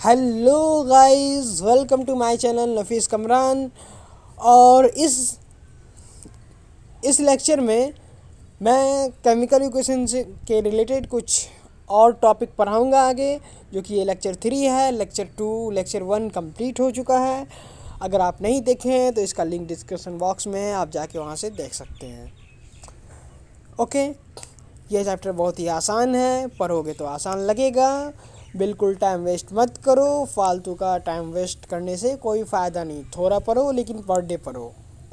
Hello guys, welcome to my channel Nafees Kamran. और इस lecture में मैं केमिकल इक्वेशन से के रिलेटेड कुछ और टॉपिक पढ़ाऊंगा आगे, जो कि ये लेक्चर 3 है। लेक्चर 2 लेक्चर 1 कंप्लीट हो चुका है। अगर आप नहीं देखे हैं तो इसका लिंक डिस्क्रिप्शन बॉक्स में है, आप जाके वहाँ से देख सकते हैं। ओके, ये चैप्टर बहुत ही आसान है, पढ़ोगे तो आसान लगेगा। बिल्कुल टाइम वेस्ट मत करो, फालतू का टाइम वेस्ट करने से कोई फ़ायदा नहीं। थोड़ा पढ़ो लेकिन पर डे पढ़ो।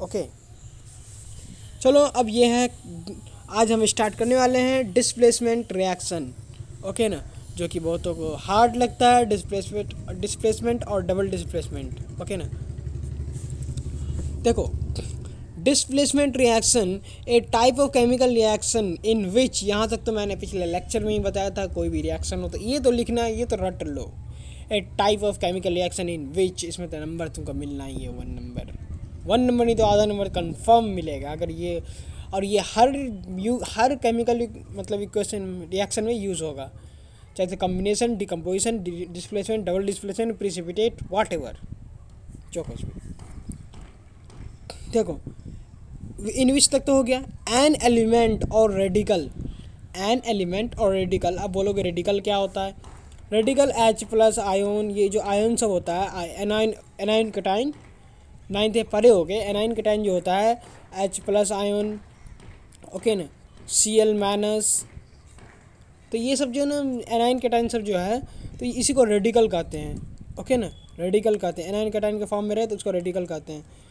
ओके, चलो अब ये है, आज हम स्टार्ट करने वाले हैं डिस्प्लेसमेंट रिएक्शन। ओके ना, जो कि बहुतों को हार्ड लगता है, डिस्प्लेसमेंट और डबल डिस्प्लेसमेंट। ओके ना, देखो, displacement reaction a type of chemical reaction in which, यहाँ तक तो मैंने पिछले लेक्चर में ही बताया था। कोई भी रिएक्शन हो तो ये तो लिखना है, ये तो रट लो। A type of chemical reaction in which, इसमें तो नंबर तुमको मिलना ही है, 1 नंबर नहीं तो आधा नंबर कंफर्म मिलेगा। अगर ये और ये हर केमिकल मतलब इक्वेशन रिएक्शन में यूज़ होगा, चाहे तो combination, decomposition, displacement, double displacement, precipitate, what ever, जो कुछ भी। देखो, इन विच तक तो हो गया। एन एलिमेंट और रेडिकल, एन एलिमेंट और रेडिकल। अब बोलोगे रेडिकल क्या होता है? रेडिकल H प्लस आयोन, ये जो आयोन सब होता है, एनाइन कटाइन, 9 से परे हो गए। एनाइन कटाइन जो होता है H प्लस आयोन, ओके ना, Cl माइनस, तो ये सब जो ना एनाइन कटाइन सब जो है, तो इसी को रेडिकल कहते हैं। ओके ना, रेडिकल कहते हैं। एनाइन कटाइन के फॉर्म में रहे तो उसको रेडिकल कहते हैं।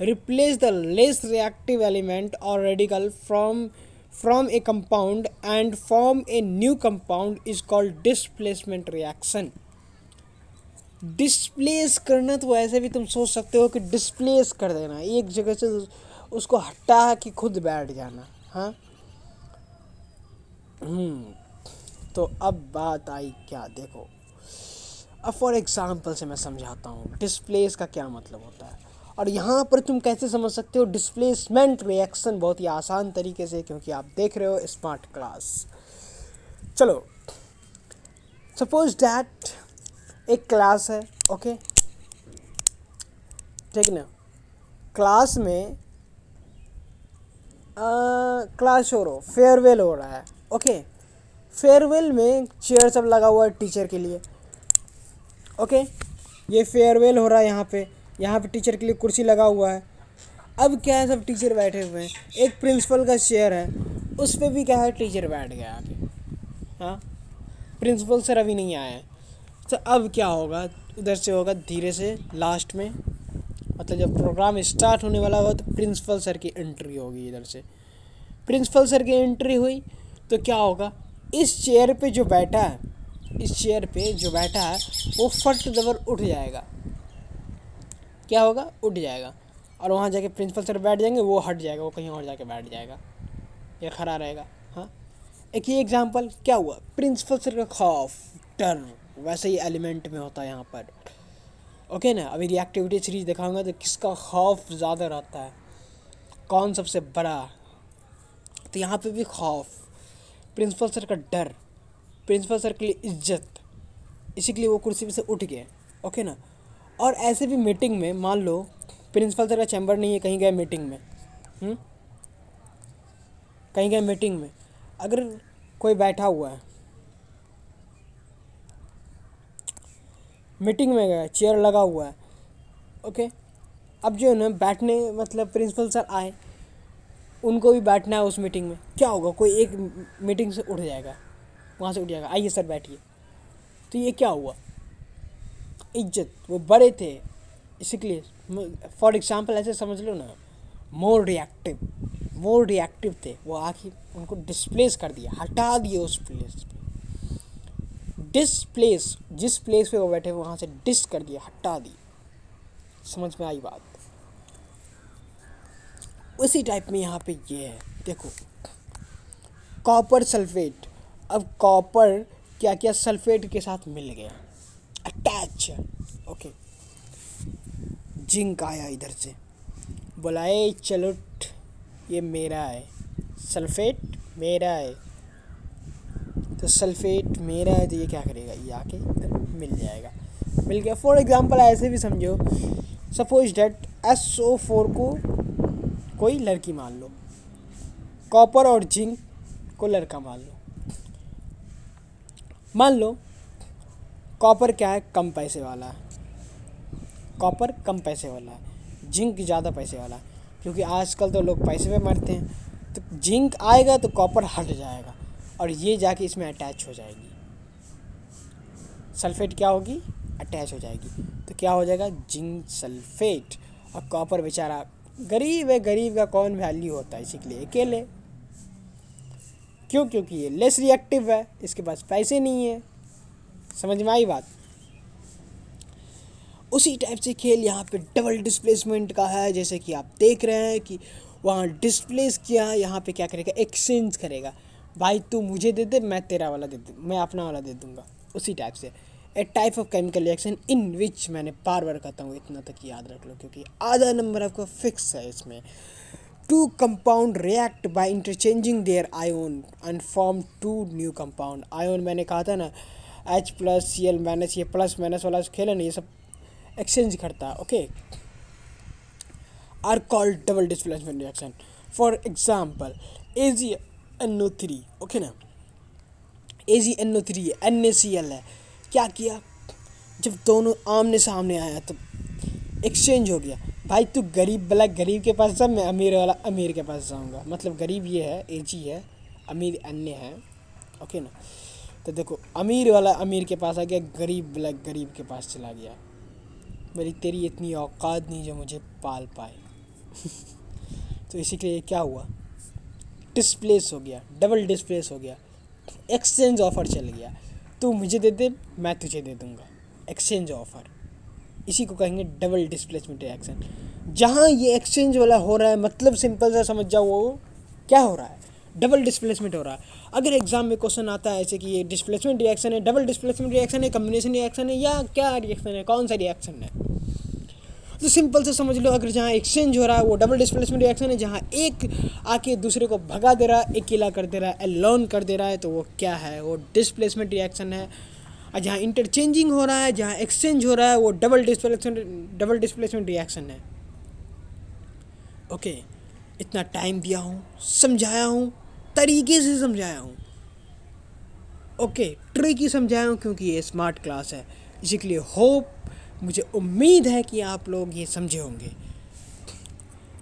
Replace the less reactive element or radical from a compound and form a new compound is called displacement reaction. Displace करना तो ऐसे भी तुम सोच सकते हो कि डिस्प्लेस कर देना, एक जगह से उसको हटा कि खुद बैठ जाना। हाँ, तो अब बात आई क्या, देखो, अब फॉर एग्जाम्पल से मैं समझाता हूँ डिस्प्लेस का क्या मतलब होता है, और यहाँ पर तुम कैसे समझ सकते हो डिस्प्लेसमेंट रिएक्शन बहुत ही आसान तरीके से, क्योंकि आप देख रहे हो स्मार्ट क्लास। चलो, सपोज दैट एक क्लास है, ओके, ठीक ना। क्लास में क्लास फेयरवेल हो रहा है। ओके, फेयरवेल में चेयर सब लगा हुआ है टीचर के लिए। ओके, ये फेयरवेल हो रहा है यहाँ पे टीचर के लिए कुर्सी लगा हुआ है। अब क्या है, सब टीचर बैठे हुए हैं। एक प्रिंसिपल का चेयर है, उस पर भी क्या है, टीचर बैठ गया आके। हाँ, प्रिंसिपल सर अभी नहीं आए हैं। तो अब क्या होगा, उधर से होगा धीरे से लास्ट में, मतलब जब प्रोग्राम स्टार्ट होने वाला होगा तो प्रिंसिपल सर की एंट्री होगी। इधर से प्रिंसिपल सर की एंट्री हुई तो क्या होगा, इस चेयर पे जो बैठा है वो फट दबर उठ जाएगा। क्या होगा, उठ जाएगा, और वहाँ जाके प्रिंसिपल सर बैठ जाएंगे, वो हट जाएगा, वो कहीं और जाके बैठ जाएगा, या खड़ा रहेगा। हाँ, एक ही एग्जांपल क्या हुआ, प्रिंसिपल सर का खौफ, डर, वैसे ही एलिमेंट में होता है यहाँ पर। ओके ना, अभी रिएक्टिविटी सीरीज दिखाऊंगा तो किसका खौफ ज़्यादा रहता है, कौन सबसे बड़ा, तो यहाँ पे भी खौफ, प्रिंसिपल सर का डर, प्रिंसिपल सर के लिए इज्जत, इसी के लिए वो कुर्सी पे से उठ गए। ओके ना, और ऐसे भी मीटिंग में, मान लो प्रिंसिपल सर का चैम्बर नहीं है, कहीं गए मीटिंग में, अगर कोई बैठा हुआ है, मीटिंग में गया, चेयर लगा हुआ है। ओके, अब जो है ना बैठने, मतलब प्रिंसिपल सर आए, उनको भी बैठना है उस मीटिंग में। क्या होगा, कोई एक मीटिंग से उठ जाएगा, वहाँ से उठ जाएगा, आइए सर बैठिए। तो ये क्या हुआ, इज्जत, वो बड़े थे, इसीलिए। फॉर एग्जांपल ऐसे समझ लो ना, मोर रिएक्टिव थे, वो आखिर उनको डिस्प्लेस कर दिया, हटा दिए उस प्लेस पे। डिस्प्लेस, जिस प्लेस पे वो बैठे वहाँ से डिस कर दिया, हटा दिए। समझ में आई बात? उसी टाइप में यहाँ पे ये है, देखो, कॉपर सल्फेट। अब कॉपर क्या क्या सल्फेट के साथ मिल गया, अटैच। ओके, जिंक आया इधर से, बोला ए चलो ये मेरा है, सल्फेट मेरा है, तो सल्फेट मेरा है, तो ये क्या करेगा, ये आके इधर मिल जाएगा। मिल गया। फॉर एग्जांपल ऐसे भी समझो, सपोज डेट SO4 को कोई लड़की मान लो, कॉपर और जिंक को लड़का मान लो। मान लो कॉपर क्या है, कम पैसे वाला है, कॉपर कम पैसे वाला है, जिंक ज़्यादा पैसे वाला है, क्योंकि आजकल तो लोग पैसे पे मरते हैं। तो जिंक आएगा तो कॉपर हट जाएगा और ये जाके इसमें अटैच हो जाएगी, सल्फेट क्या होगी, अटैच हो जाएगी, तो क्या हो जाएगा, जिंक सल्फेट। और कॉपर बेचारा गरीब है, गरीब का कौन वैल्यू होता है, इसीलिए अकेले। क्यों? क्योंकि ये लेस रिएक्टिव है, इसके पास पैसे नहीं है। समझ में आई बात? उसी टाइप से खेल यहाँ पे डबल डिस्प्लेसमेंट का है। जैसे कि आप देख रहे हैं कि वहाँ डिस्प्लेस किया, यहाँ पे क्या करेगा, एक्सचेंज करेगा। भाई तू मुझे दे दे, मैं तेरा वाला दे दूँ, मैं अपना वाला दे दूँगा। उसी टाइप से a type of chemical reaction in which, मैंने बार बार कहता हूँ, इतना तक याद रख लो क्योंकि आधा नंबर आपका फिक्स है इसमें। To compound react by interchanging their ion and form to new compound. Ion मैंने कहा था ना, H+Cl-, ये प्लस माइनस वाला खेल है ना, ये सब एक्सचेंज करता है। Okay, are called double displacement reaction. For example AgNO3, okay ना, AgNO3 NaCl है। क्या किया, जब दोनों आमने सामने आया तो एक्सचेंज हो गया। भाई तू गरीब वाला गरीब के पास जा, मैं अमीर वाला अमीर के पास जाऊंगा। मतलब गरीब ये है, Ag है, अमीर Na है, ओके ना। तो देखो अमीर वाला अमीर के पास आ गया, गरीब वाला गरीब के पास चला गया। मेरी तेरी इतनी औकात नहीं जो मुझे पाल पाए। तो इसी के लिए क्या हुआ, डिस्प्लेस हो गया, डबल डिस्प्लेस हो गया, एक्सचेंज ऑफर चल गया। तू मुझे दे दे, मैं तुझे दे दूंगा, एक्सचेंज ऑफर। इसी को कहेंगे डबल डिस्प्लेसमेंट रिएक्शन। जहाँ ये एक्सचेंज वाला हो रहा है, मतलब सिंपल सा समझ जाओ, वो क्या हो रहा है, डबल डिस्प्लेसमेंट हो रहा है। अगर एग्जाम में क्वेश्चन आता है ऐसे कि ये डिस्प्लेसमेंट रिएक्शन है, डबल डिस्प्लेसमेंट रिएक्शन है, कम्बिनेशन रिएक्शन है, या क्या रिएक्शन है, कौन सा रिएक्शन है, तो सिंपल से समझ लो, अगर जहाँ एक्सचेंज हो रहा है वो डबल डिस्प्लेसमेंट रिएक्शन है। जहाँ एक आके दूसरे को भगा दे रहा है, अकेला कर दे रहा है, एलोन कर दे रहा है, तो वो क्या है, वो डिस्प्लेसमेंट रिएक्शन है। और जहाँ इंटरचेंजिंग हो रहा है, जहाँ एक्सचेंज हो रहा है, वो डबल डिस्प्लेसमेंट रिएक्शन है। ओके, इतना टाइम दिया हूँ, समझाया हूँ, तरीके से समझाया हूँ, ओके, ट्रिकी समझाया हूँ, क्योंकि ये स्मार्ट क्लास है। इसीलिए होप, मुझे उम्मीद है कि आप लोग ये समझे होंगे।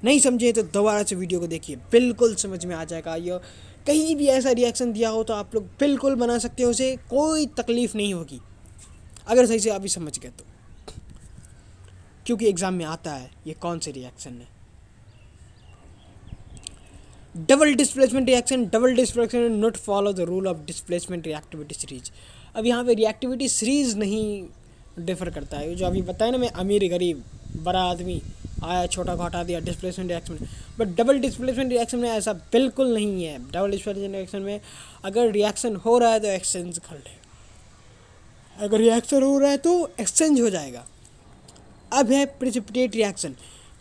नहीं समझे तो दोबारा से वीडियो को देखिए, बिल्कुल समझ में आ जाएगा। ये कहीं भी ऐसा रिएक्शन दिया हो तो आप लोग बिल्कुल बना सकते हो, उसे कोई तकलीफ़ नहीं होगी अगर सही से आप ही समझ गए तो, क्योंकि एग्ज़ाम में आता है ये कौन से रिएक्शन है। Double displacement reaction not follow the rule of displacement reactivity series. अब यहाँ पे रिएक्टिविटी सीरीज नहीं डिफर करता है। जो अभी बताया ना, मैं अमीर गरीब, बड़ा आदमी आया, छोटा को हटा दिया, डिस्प्लेसमेंट रिएक्शन में। बट डबल डिस्प्लेसमेंट रिएक्शन में ऐसा बिल्कुल नहीं है। डबल डिस्प्लेसमेंट रिएक्शन में अगर रिएक्शन हो रहा है तो एक्सचेंज कर ले, अगर रिएक्शन हो रहा है तो एक्सचेंज हो जाएगा। अब है प्रिसिपिटेट रिएक्शन।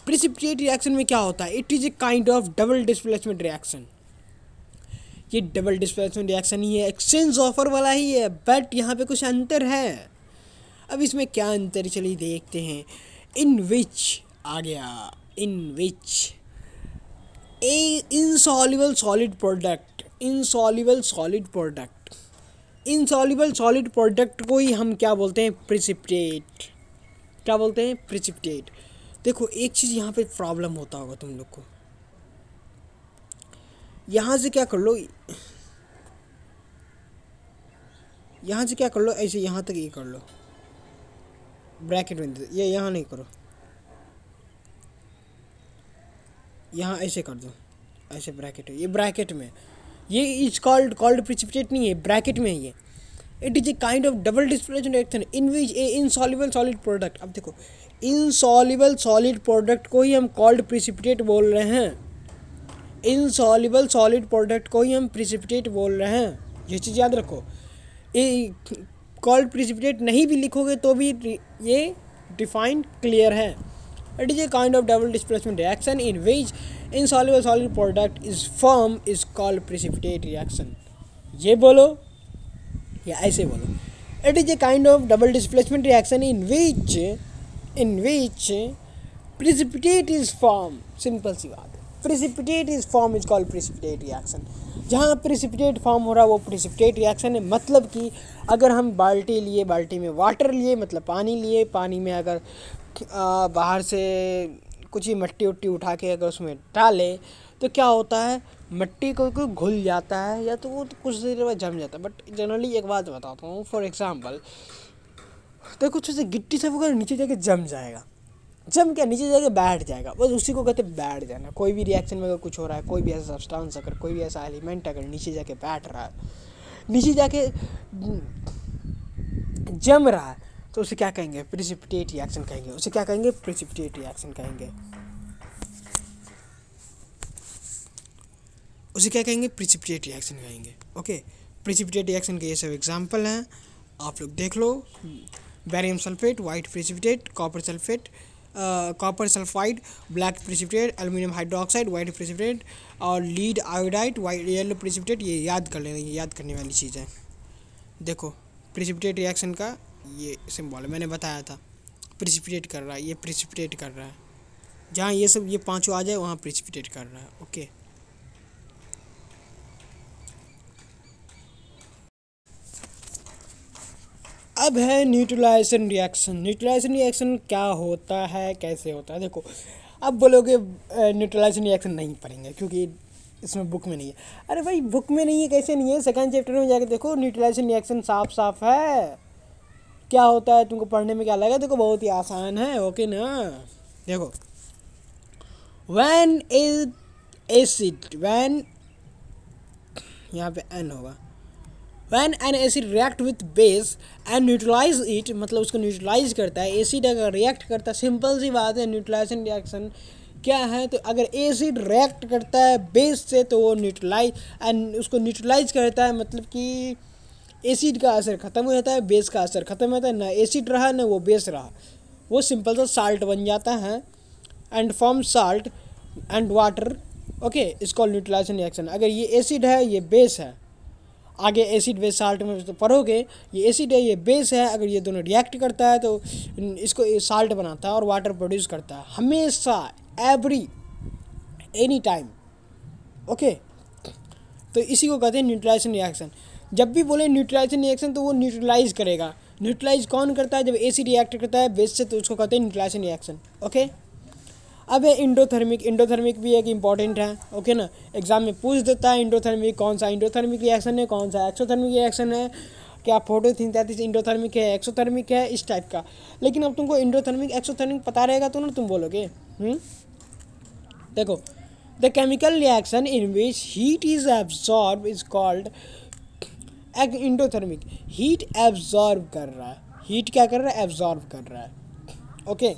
प्रिसिपिटेट रिएक्शन में क्या होता है, it is a kind of double displacement reaction. ये डबल डिस्प्लेसमेंट रिएक्शन ही है, एक्सचेंज ऑफर वाला ही है, बट यहाँ पे कुछ अंतर है। अब इसमें क्या अंतर, चलिए देखते हैं। इन विच आ गया, in which a insoluble solid product, insoluble solid product, insoluble solid product को ही हम क्या बोलते हैं, प्रिसिपिटेट। क्या बोलते हैं, प्रिसिपिटेट। देखो एक चीज़ यहाँ पे प्रॉब्लम होता होगा तुम लोग को, यहाँ से क्या कर लो, यहाँ से क्या कर लो, ऐसे यहाँ तक ये कर लो, ब्रैकेट में दे, ये यहाँ नहीं करो, यहाँ ऐसे कर दो, ऐसे ब्रैकेट है, ये ब्रैकेट में, ये इज कॉल्ड प्रिसिपिटेट नहीं है, ब्रैकेट में है ये। It is a kind of double displacement reaction in which a insoluble solid product. अब देखो इनसॉल्युबल सॉलिड प्रोडक्ट को ही हम कॉल्ड प्रिसिपिटेट बोल रहे हैं, इनसॉल्युबल सॉलिड प्रोडक्ट को ही हम प्रिसिपिटेट बोल रहे हैं, ये चीज़ याद रखो। ये कॉल्ड प्रिसिपिटेट नहीं भी लिखोगे तो भी ये डिफाइंड क्लियर है। It is a kind of double displacement reaction in which insoluble solid product is form is called precipitate reaction. ये बोलो या ऐसे बोलो, It is a kind of double displacement reaction in which precipitate is formed. Simple सी बात है, precipitate is formed is called precipitate reaction. जहाँ precipitate form हो रहा है वो precipitate reaction है. मतलब कि अगर हम बाल्टी लिए, बाल्टी में वाटर लिए मतलब पानी लिए, पानी में अगर बाहर से कुछ ही मट्टी उट्टी उठा के अगर उसमें डाले तो क्या होता है, मट्टी को घुल जाता है या तो वो तो कुछ देर बाद जम जाता है. बट जनरली एक बात बताता हूँ, फॉर एग्जांपल तो कुछ ऐसे गिट्टी से वो नीचे जाके जम जाएगा, जम क्या नीचे जाके बैठ जाएगा, बस उसी को कहते बैठ जाना. कोई भी रिएक्शन में अगर कुछ हो रहा है, कोई भी ऐसा सब्सटेंस अगर कोई भी ऐसा एलिमेंट अगर नीचे जाके बैठ रहा है, नीचे जाके जम रहा है, तो उसे क्या कहेंगे, प्रिसिपिटेट रिएक्शन कहेंगे. उसे क्या कहेंगे, प्रिसिपिटेट रिएक्शन कहेंगे. उसे क्या कहेंगे, प्रिसिपिटेट रिएक्शन कहेंगे. ओके, प्रिसिपिटेट रिएक्शन के ये सब एग्जांपल हैं, आप लोग देख लो. Barium sulphate, white precipitate, copper sulphate, copper sulphide, black precipitate, aluminium hydroxide, white precipitate, और lead iodide, white yellow precipitate. ये याद कर लेना, ये याद करने वाली चीज़ है. देखो प्रिसिपिटेट रिएक्शन का ये सिंबल मैंने बताया था, प्रिसिपिटेट कर रहा है, ये प्रिसिपिटेट कर रहा है. जहाँ ये सब ये पांचों आ जाए वहाँ प्रिसिपिटेट कर रहा है. ओके, अब है न्यूट्रलाइजेशन रिएक्शन. न्यूट्रलाइजेशन रिएक्शन क्या होता है, कैसे होता है. देखो अब बोलोगे न्यूट्रलाइजेशन रिएक्शन नहीं पढ़ेंगे क्योंकि इसमें बुक में नहीं है. अरे भाई बुक में नहीं है, कैसे नहीं है, सेकंड चैप्टर में जाके देखो. न्यूट्रलाइजेशन रिएक्शन साफ साफ है क्या होता है, तुमको पढ़ने में क्या लगा. देखो बहुत ही आसान है. ओके ना, देखो व्हेन एसिड, व्हेन यहाँ पे एन होगा, When an acid react with base and neutralize it, मतलब उसको न्यूट्रलाइज करता है. एसिड अगर रिएक्ट करता है, सिंपल सी बात है, न्यूट्रलाइजेशन रिएक्शन क्या है, तो अगर एसिड रिएक्ट करता है बेस से तो वो न्यूट्रलाइज एंड उसको न्यूट्रलाइज करता है. मतलब कि एसिड का असर ख़त्म हो जाता है, बेस का असर ख़त्म हो जाता है. ना एसिड रहा ना वो बेस रहा, वो सिंपल सा साल्ट बन जाता है and form salt and water. Okay, इसको न्यूट्रलाइजेशन रिएक्शन. अगर ये एसिड है ये बेस है, आगे एसिड बेस साल्ट में तो पढ़ोगे, ये एसिड है ये बेस है, अगर ये दोनों रिएक्ट करता है तो इसको साल्ट बनाता है और वाटर प्रोड्यूस करता है हमेशा, एवरी एनी टाइम. ओके, तो इसी को कहते हैं न्यूट्रलाइजेशन रिएक्शन. जब भी बोले न्यूट्रलाइजेशन रिएक्शन तो वो न्यूट्रलाइज करेगा. न्यूट्रलाइज कौन करता है, जब एसिड रिएक्ट करता है बेस से, तो उसको कहते हैं न्यूट्रलाइजेशन रिएक्शन. ओके, अब है इंडोथर्मिक. इंडोथर्मिक भी एक इम्पॉर्टेंट है. ओके ना, एग्जाम में पूछ देता है इंडोथर्मिक कौन सा इंडोथर्मिक रिएक्शन है, कौन सा एक्सोथर्मिक रिएक्शन है, क्या फोटोसिंथेसिस इंडोथर्मिक है, एक्सोथर्मिक है, इस टाइप का. लेकिन अब तुमको इंडोथर्मिक एक्सोथर्मिक पता रहेगा तो ना तुम बोलोगे. देखो, the chemical reaction in which heat is absorb is called endothermic. Heat absorb कर रहा है, हीट क्या कर रहा है, एब्जॉर्ब कर रहा है. ओके,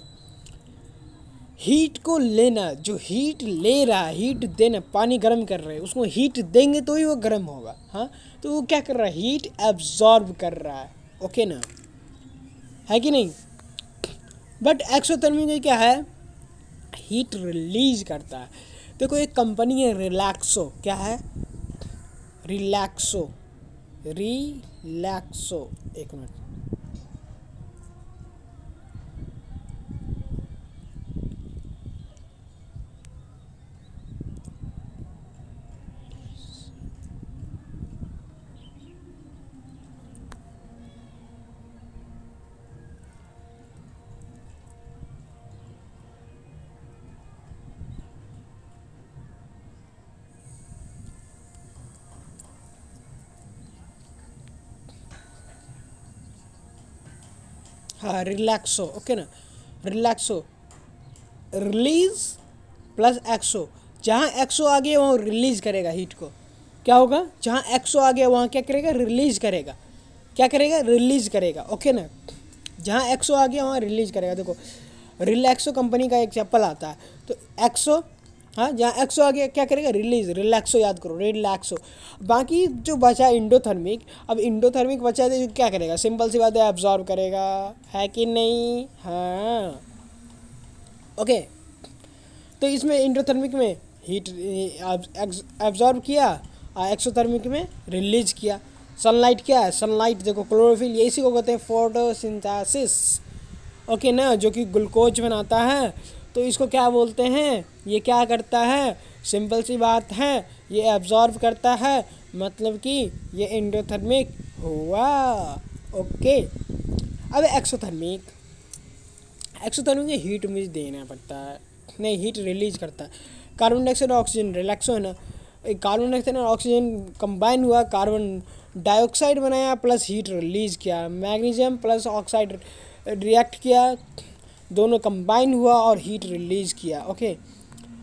हीट को लेना, जो हीट ले रहा है, हीट देना, पानी गर्म कर रहे हैं उसको हीट देंगे तो ही वो गर्म होगा. हाँ, तो वो क्या कर रहा है, हीट एब्जॉर्ब कर रहा है. ओके ना, है कि नहीं. बट एक्सोथर्मिक में क्या है, हीट रिलीज करता है. देखो एक कंपनी है रिलैक्सो, क्या है, रिलैक्सो, रिलैक्सो, एक मिनट, हाँ रिलैक्सो. ओके ना, रिलैक्सो, रिलीज प्लस एक्सो. जहाँ एक्सो आ गया वहाँ रिलीज करेगा हीट को. क्या होगा, जहाँ एक्सो आ गया वहाँ क्या करेगा, रिलीज करेगा. क्या करेगा, रिलीज करेगा. ओके ना, जहाँ एक्सो आ गया वहाँ रिलीज करेगा. देखो रिलैक्सो कंपनी का एग्जाम्पल आता है, तो एक्सो, हाँ जहाँ एक्सो आ गया क्या करेगा, रिलीज, रिलैक्सो याद करो, रिलैक्सो. बाकी जो बचा इंडोथर्मिक, अब इंडोथर्मिक बचा तो क्या करेगा, सिंपल सी बात है, एब्जॉर्ब करेगा, है कि नहीं. हाँ ओके, तो इसमें इंडोथर्मिक में हीट एब्जॉर्ब किया, एक्सोथर्मिक में रिलीज किया. सनलाइट क्या है? सनलाइट देखो क्लोरोफिल, ये इसी को कहते हैं फोटोसिंथेसिस। ओके ना, जो कि ग्लूकोज बनाता है। तो इसको क्या बोलते हैं? ये क्या करता है? सिंपल सी बात है, ये एब्जॉर्ब करता है, मतलब कि ये एंडोथर्मिक हुआ। ओके। अब एक्सोथर्मिक, एक्सोथर्मिक में हीट मुझे देना पड़ता है, नहीं हीट रिलीज करता है। कार्बन डाइऑक्साइड और ऑक्सीजन रिलैक्सो है ना, कार्बन डाइऑक्साइड और ऑक्सीजन कंबाइन हुआ, कार्बन डाइऑक्साइड बनाया प्लस हीट रिलीज किया, मैग्नीशियम प्लस ऑक्साइड रिएक्ट किया, दोनों कंबाइन हुआ और हीट रिलीज किया। ओके।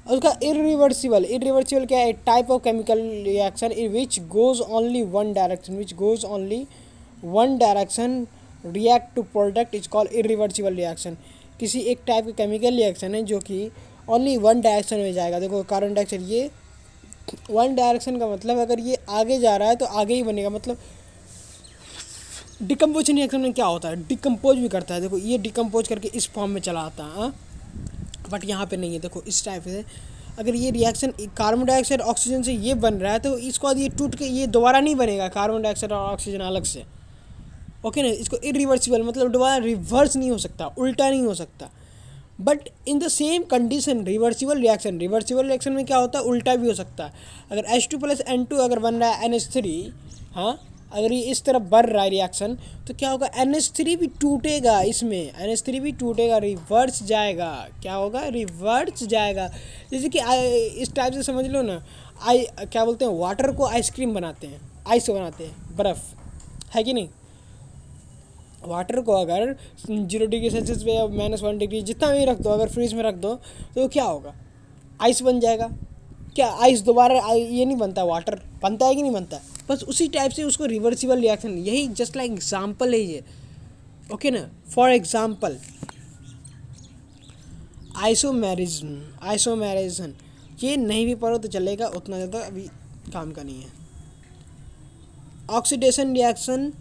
उसका इरिवर्सिबल, इरिवर्सिबल क्या है? Type of chemical reaction in which goes only one direction, which goes only one direction react to product is called irreversible reaction. किसी एक टाइप का केमिकल रिएक्शन है जो कि ओनली वन डायरेक्शन में जाएगा। देखो कार्बन डाइऑक्साइड, ये वन डायरेक्शन का मतलब अगर ये आगे जा रहा है तो आगे ही बनेगा। मतलब डिकम्पोजिशन रिएक्शन में क्या होता है? डिकम्पोज भी करता है। देखो ये डिकम्पोज करके इस फॉर्म में चला आता है, बट यहाँ पे नहीं है। देखो इस टाइप से अगर ये रिएक्शन कार्बन डाइऑक्साइड ऑक्सीजन से ये बन रहा है तो इसको बाद ये टूट के ये दोबारा नहीं बनेगा, कार्बन डाइऑक्साइड और ऑक्सीजन अलग से। ओके ना, इसको इरिवर्सिबल मतलब दोबारा रिवर्स नहीं हो सकता, उल्टा नहीं हो सकता। But in the same condition reversible reaction, reversible reaction में क्या होता है? उल्टा भी हो सकता है। अगर H2 + N2 अगर बन रहा है NH3, हाँ, अगर ये इस तरफ बढ़ रहा है रिएक्शन तो क्या होगा? NH3 भी टूटेगा, इसमें NH3 भी टूटेगा, रिवर्स जाएगा। क्या होगा? रिवर्स जाएगा। जैसे कि इस टाइप से समझ लो ना, क्या बोलते हैं, वाटर को आइसक्रीम बनाते हैं, आइस बनाते हैं, बर्फ़ है कि नहीं। वाटर को अगर 0 डिग्री सेल्सियस पे या -1 डिग्री जितना भी रख दो, अगर फ्रीज में रख दो तो क्या होगा? आइस बन जाएगा। क्या आइस दोबारा ये नहीं बनता, वाटर बनता है कि नहीं बनता? बस उसी टाइप से उसको रिवर्सिबल रिएक्शन, यही जस्ट लाइक एग्जाम्पल है ये। ओके ना, फॉर एग्जाम्पल आइसोमेरिज्म, आइसोमेरिज्म ये नहीं भी पढ़ो तो चलेगा, उतना ज़्यादा अभी काम का नहीं है। ऑक्सीडेशन रिएक्शन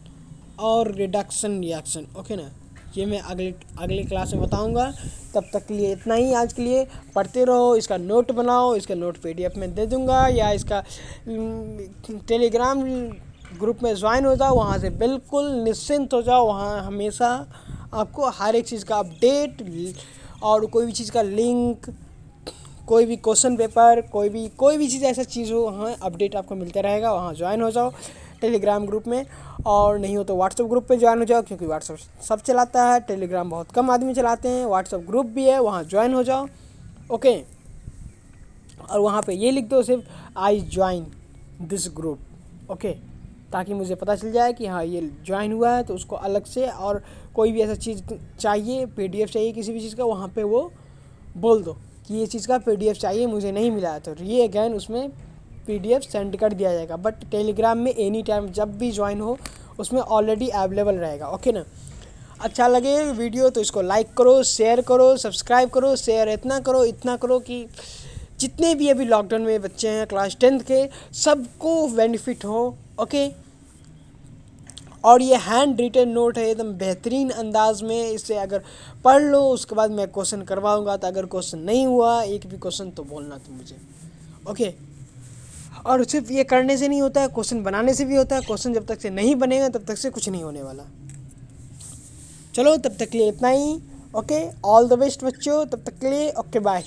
और रिडक्शन रिएक्शन, ओके ना, ये मैं अगले क्लास में बताऊंगा। तब तक के लिए इतना ही आज के लिए। पढ़ते रहो, इसका नोट बनाओ, इसका नोट PDF में दे दूंगा, या इसका टेलीग्राम ग्रुप में ज्वाइन हो जाओ, वहाँ से बिल्कुल निश्चिंत हो जाओ। वहाँ हमेशा आपको हर एक चीज़ का अपडेट और कोई भी चीज़ का लिंक, कोई भी क्वेश्चन पेपर, कोई भी चीज़ ऐसा चीज़ हो, वहाँ अपडेट आपको मिलता रहेगा। वहाँ ज्वाइन हो जाओ टेलीग्राम ग्रुप में, और नहीं हो तो व्हाट्सएप ग्रुप पे ज्वाइन हो जाओ, क्योंकि व्हाट्सएप सब चलाता है, टेलीग्राम बहुत कम आदमी चलाते हैं। व्हाट्सएप ग्रुप भी है, वहाँ ज्वाइन हो जाओ। ओके, और वहाँ पे ये लिख दो सिर्फ I join this group. Okay, ताकि मुझे पता चल जाए कि हाँ ये ज्वाइन हुआ है। तो उसको अलग से, और कोई भी ऐसा चीज़ चाहिए, PDF चाहिए किसी भी चीज़ का, वहाँ पे वो बोल दो कि ये चीज़ का PDF चाहिए, मुझे नहीं मिला है, तो ये अगैन उसमें PDF सेंड कर दिया जाएगा। बट टेलीग्राम में एनी टाइम जब भी ज्वाइन हो उसमें ऑलरेडी अवेलेबल रहेगा। ओके ना, अच्छा लगे वीडियो तो इसको लाइक करो, शेयर करो, सब्सक्राइब करो, शेयर इतना करो कि जितने भी अभी लॉकडाउन में बच्चे हैं क्लास 10th के, सबको बेनिफिट हो। ओके, और ये हैंड रिटन नोट है, एकदम बेहतरीन अंदाज में। इसे अगर पढ़ लो, उसके बाद मैं क्वेश्चन करवाऊंगा। तो अगर क्वेश्चन नहीं हुआ एक भी क्वेश्चन तो बोलना तुम मुझे। ओके, और सिर्फ ये करने से नहीं होता है, क्वेश्चन बनाने से भी होता है। क्वेश्चन जब तक से नहीं बनेगा तब तक से कुछ नहीं होने वाला। चलो तब तक के लिए इतना ही। ओके, ऑल द बेस्ट बच्चों, तब तक के लिए ओके बाय।